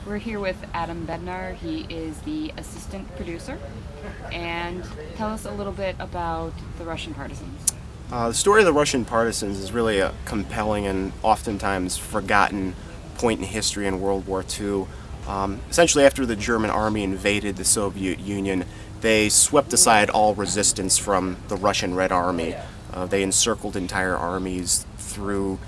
We're here with Adam Bednar. He is the assistant producer. And tell us a little bit about the Russian partisans. The story of the Russian partisans is really a compelling and oftentimes forgotten point in history in World War II. Essentially, after the German army invaded the Soviet Union, they swept aside all resistance from the Russian Red Army. They encircled entire armies, threw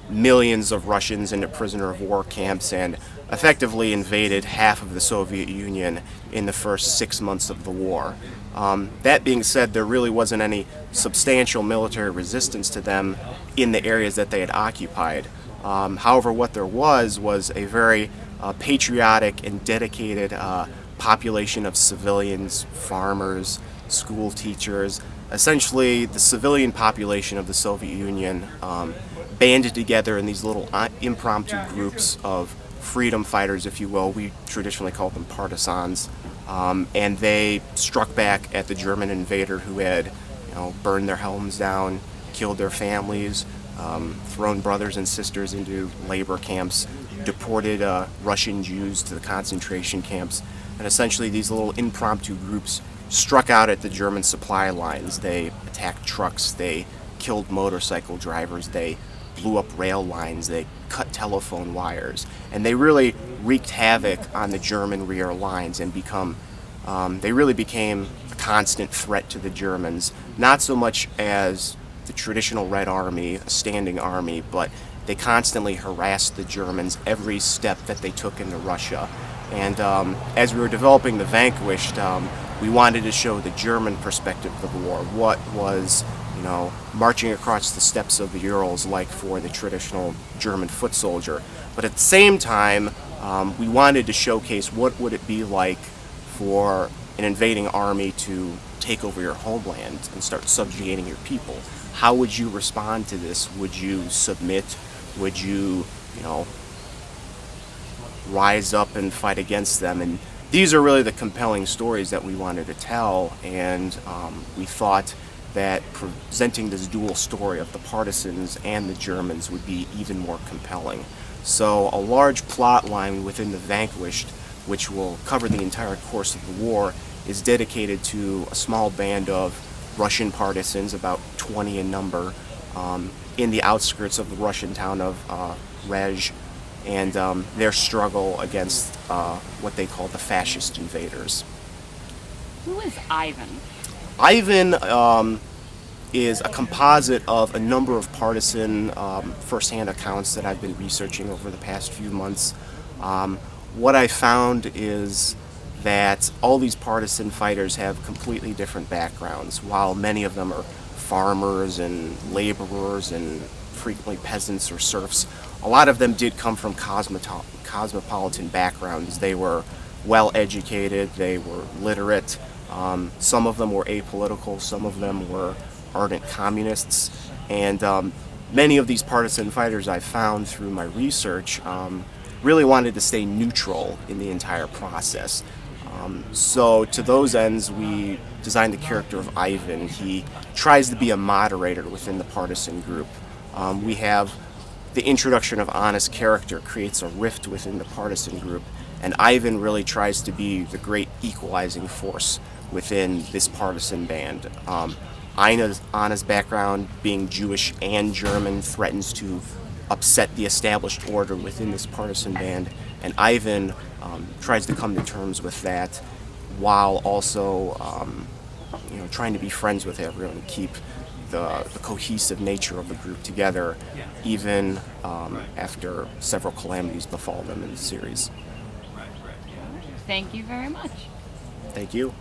millions of Russians into prisoner of war camps, and effectively invaded half of the Soviet Union in the first 6 months of the war. That being said, there really wasn't any substantial military resistance to them in the areas that they had occupied. However, what there was a very patriotic and dedicated population of civilians, farmers, school teachers. Essentially, the civilian population of the Soviet Union banded together in these little impromptu groups of freedom fighters, if you will. We traditionally call them partisans. And they struck back at the German invader who had, burned their homes down, killed their families, thrown brothers and sisters into labor camps, deported Russian Jews to the concentration camps. And essentially these little impromptu groups struck out at the German supply lines. They attacked trucks, they killed motorcycle drivers, they blew up rail lines, they cut telephone wires, and they really wreaked havoc on the German rear lines and they really became a constant threat to the Germans, not so much as the traditional Red Army, a standing army, but they constantly harassed the Germans every step that they took into Russia. And as we were developing the Vanquished, we wanted to show the German perspective of the war. What was, marching across the steppes of the Urals like for the traditional German foot soldier. But at the same time, we wanted to showcase what would it be like for an invading army to take over your homeland and start subjugating your people. How would you respond to this? Would you submit? Would you, rise up and fight against them? And these are really the compelling stories that we wanted to tell, and we thought that presenting this dual story of the partisans and the Germans would be even more compelling. So a large plot line within the Vanquished, which will cover the entire course of the war, is dedicated to a small band of Russian partisans, about 20 in number, in the outskirts of the Russian town of Rej, and their struggle against what they call the fascist invaders. Who is Ivan? Ivan is a composite of a number of partisan first-hand accounts that I've been researching over the past few months. What I found is that all these partisan fighters have completely different backgrounds. While many of them are farmers and laborers and frequently peasants or serfs, a lot of them did come from cosmopolitan backgrounds. They were well educated, they were literate, some of them were apolitical, some of them were ardent communists, and many of these partisan fighters I found through my research really wanted to stay neutral in the entire process. So to those ends, we designed the character of Ivan. He tries to be a moderator within the partisan group. We have the introduction of Anna's character creates a rift within the partisan group, and Ivan really tries to be the great equalizing force within this partisan band. Anna's background, being Jewish and German, threatens to upset the established order within this partisan band, and Ivan tries to come to terms with that while also trying to be friends with everyone and keep the cohesive nature of the group together, even after several calamities befall them in the series. Thank you very much. Thank you.